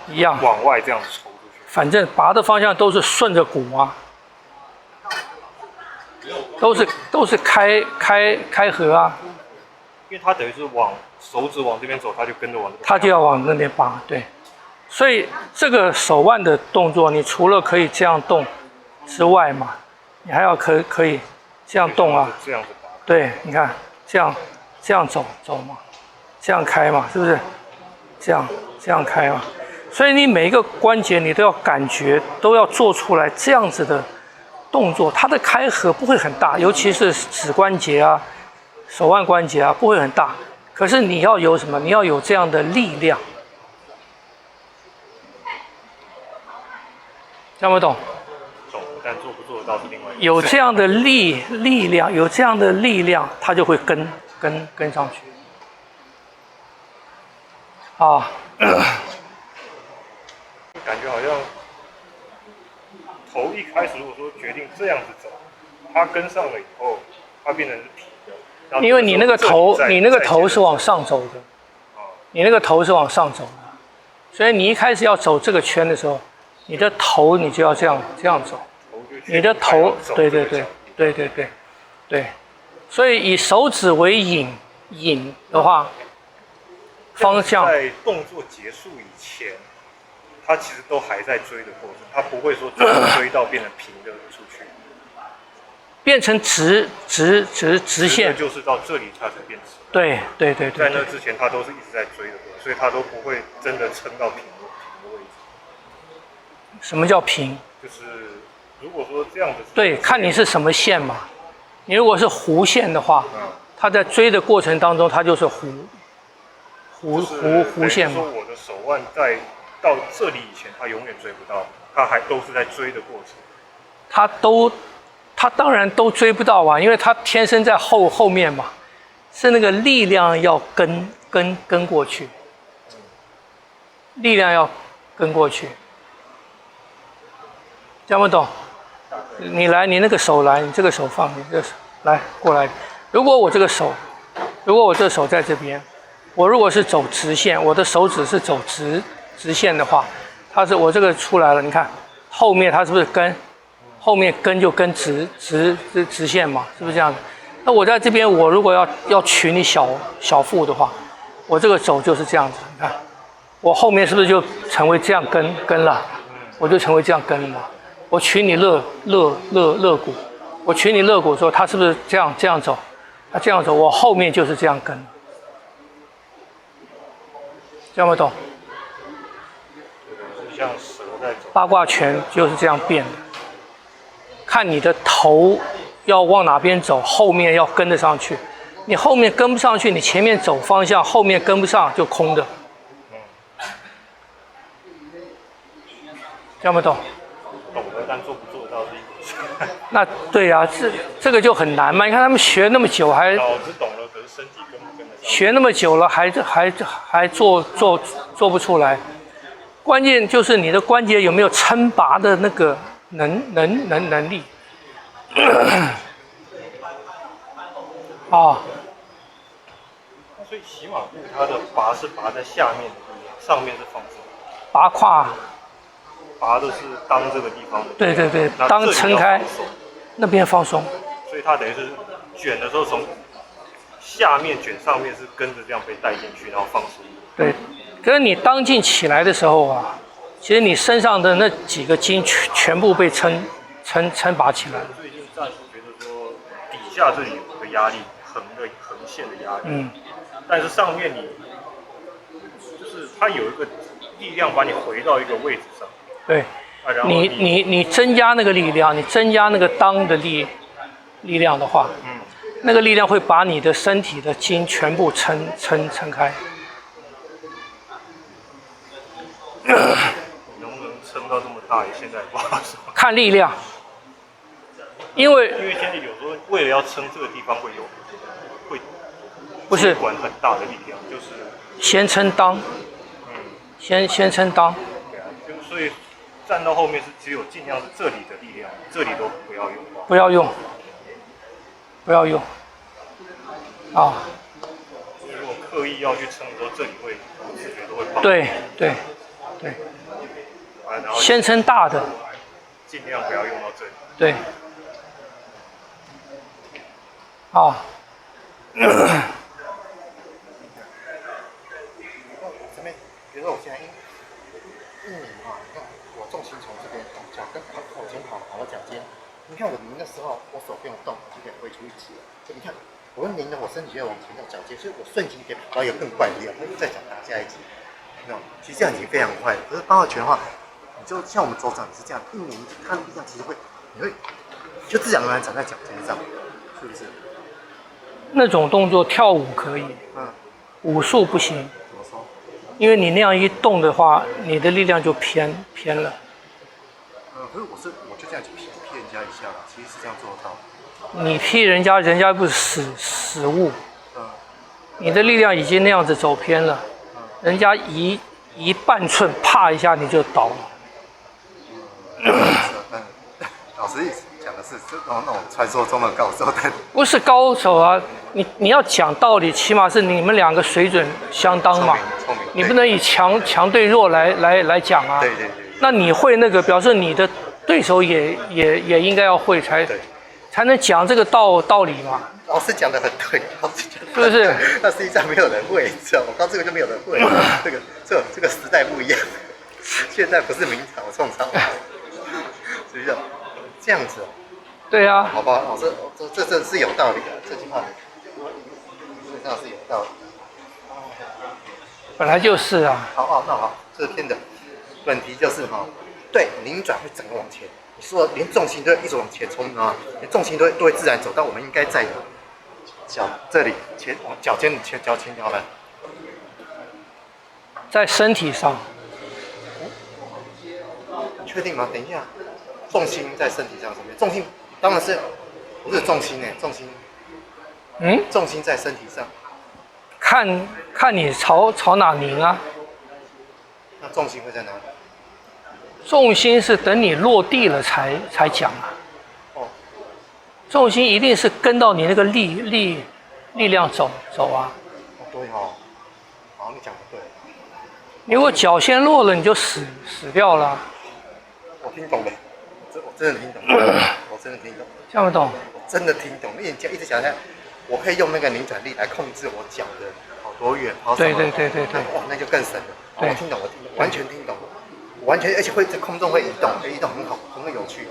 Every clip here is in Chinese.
一样往外这样子抽出去。反正拔的方向都是顺着骨啊，都是开合啊。因为它等于是往手指往这边走，它就跟着往这边。它就要往那边拔，对。所以这个手腕的动作，你除了可以这样动之外嘛，你还要可以这样动啊。这样子拔。对，你看这样走嘛，这样开嘛，是不是？这样开嘛。所以你每一个关节你都要感觉，都要做出来这样子的动作，它的开合不会很大，尤其是指关节啊、手腕关节啊，不会很大。可是你要有什么？你要有这样的力量。听不懂？懂，但做不做得到是另外一回事。有这样的力量，有这样的力量，它就会跟上去。啊，感觉好像头一开始如果说决定这样子走，它跟上了以后，它变成是平的。因为你那个头是往上走的，你那个头是往上走的，所以你一开始要走这个圈的时候，你的头你就要这样走，你的头，对，所以以手指为引的话，方向在动作结束以前，它其实都还在追的过程，它不会说追到变成平的出去，变成直线，就是到这里它才变直。对，在那之前它都是一直在追的过程，所以它都不会真的撑到平的位置。什么叫平？就是如果说这样子，对，看你是什么线嘛。你如果是弧线的话，它在追的过程当中，它就是弧线嘛。说我的手腕在到这里以前，它永远追不到，它还都是在追的过程。它当然都追不到啊，因为它天生在后面嘛，是那个力量要跟过去，力量要跟过去。听不懂？你来，你那个手来，你这个手放，你这个手来过来。如果我这个手在这边，我如果是走直线，我的手指是走直线的话，我这个出来了，你看后面它是不是跟？后面跟就跟直线嘛，是不是这样子？那我在这边，我如果要取你小腹的话，我这个走就是这样子，你看，我后面是不是就成为这样跟了？我就成为这样跟了嘛。我取你肋骨，我取你肋骨的时候，它是不是这样走？它这样走，我后面就是这样跟。听不懂？是像蛇在走。八卦拳就是这样变的，看你的头要往哪边走，后面要跟得上去。你后面跟不上去，你前面走方向，后面跟不上就空的。听不懂？懂得，但做不做得到是一回事。那对啊，这个就很难嘛。你看他们学那么久，还脑子懂了，可是身体跟不跟得上？学那么久了，还做不出来。关键就是你的关节有没有撑拔的那个能力。啊。所以骑马步它的拔是拔在下面的地方，上面是放松。拔胯。拔的是裆这个地方的。对，裆撑开，那边放松。所以它等于是卷的时候从下面卷上面是跟着这样被带进去，然后放松。对，可是你当劲起来的时候啊，其实你身上的那几个筋全部被撑拔起来了。最近战术觉得说底下这里有个压力，横线的压力。但是上面你就是它有一个力量把你回到一个位置上。对，你增加那个力量，你增加那个裆的力量的话，那个力量会把你的身体的筋全部撑开。能不能撑到这么大，也现在不好说。看力量，因为现在有时候为了要撑这个地方会不是管很大的力量，就是先撑裆，先撑裆。对啊，所以站到后面是只有尽量是这里的力量，这里都不要用。不要用。啊。如果刻意要去撑的时候，这里会不自觉都会爆。对。然后先撑大的，尽量不要用到这里。对。好。这边，比如说我现在一拧啊，你看我重心从这边脚跟往前跑到脚尖，你看我拧的时候，我手不用动，就可以挥出一指了。所以你看，我用拧的，我身体就会往前到脚尖，所以我瞬间可以跑到一个更快的力量，再想拿下一指。没有，其实这样已经非常快了。可是八号拳的话，你就像我们手掌也是这样，一拧，它力量其实会，你会就自然而然长在脚尖上，是不是？那种动作跳舞可以，武术不行。怎么说？因为你那样一动的话，你的力量就偏了。可是我就这样去劈人家一下了，其实是这样做得到。你劈人家，人家不是死物。你的力量已经那样子走偏了，人家一半寸，啪一下你就倒了。老师讲的是那种传说中的高手，但不是高手啊，你要讲道理，起码是你们两个水准相当嘛。聪明，你不能以强对弱来讲啊。对。那你会那个，表示你的对手也应该要会才能讲这个道理嘛。老师讲的很对，是不是？那实际上没有人会，知道吗？刚这个就没有人会，这个时代不一样，现在不是明朝宋朝，是不是？这样子。对啊。好吧，老师，这是有道理的，这句话基本上是有道理。本来就是啊。好，那好，这篇的本题就是对，拧转会整个往前。你说连重心都一直往前冲啊，连重心都会自然走到我们应该在的脚这里往脚尖前条了，在身体上。确定吗？等一下，重心在身体上什么？重心当然是不是重心重心，重心在身体上。看你朝哪拧啊？那重心会在哪里？重心是等你落地了才讲啊。重心一定是跟到你那个力量走啊。对好，你讲的对。你如果脚先落了，你就死掉了。我听懂了，我真的听懂了，我真的听懂。听不懂？我真的听懂，因为你一直想想，我可以用那个拧转力来控制我脚的跑多远，跑什么。对。哇，那就更神了。我听懂，完全听懂了。完全，而且会在空中会移动很好，很有趣。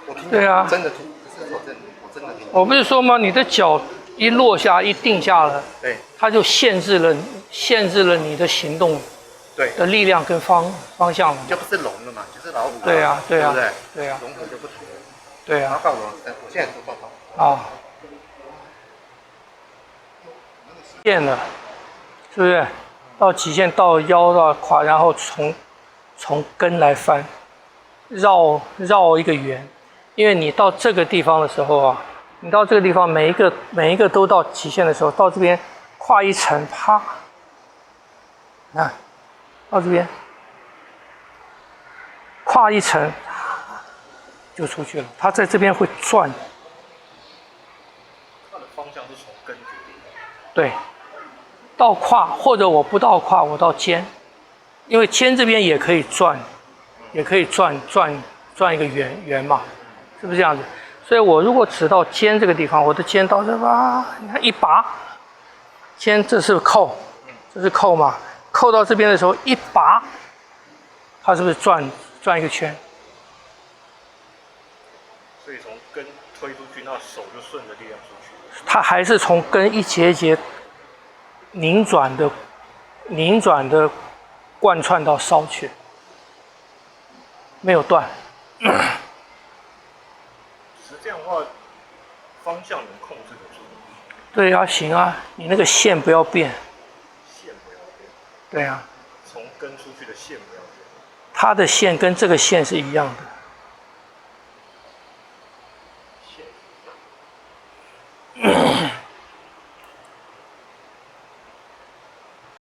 我听懂，对啊，真的听，不是说真的，我真的听懂。我不是说吗？你的脚一落下，一定下了，对，它就限制了你的行动，的力量跟方向了。就不是龙了嘛，就是老虎。对啊，对不对？对啊，龙头就不同了。对啊。然后我现在做报告。啊。变了，是不是？到极限，到腰到胯，然后从根来翻，绕一个圆，因为你到这个地方的时候啊，你到这个地方每一个都到极限的时候，到这边跨一层，啪，看，到这边跨一层就出去了，它在这边会转。它的方向是从根决定的。对，到胯或者我不到胯，我到肩。因为肩这边也可以转，也可以转一个圆嘛，是不是这样子？所以我如果只到肩这个地方，我的肩到这吧，你看一拔，肩这是扣，这是扣嘛，扣到这边的时候一拔，它是不是转一个圈？所以从根推出去，那手就顺着力量出去。它还是从根一节一节拧转的贯穿到梢去，没有断。其实这样的话，方向能控制得住。对啊，行啊，你那个线不要变。线不要变。对啊。从根出去的线不要变。它的线跟这个线是一样的。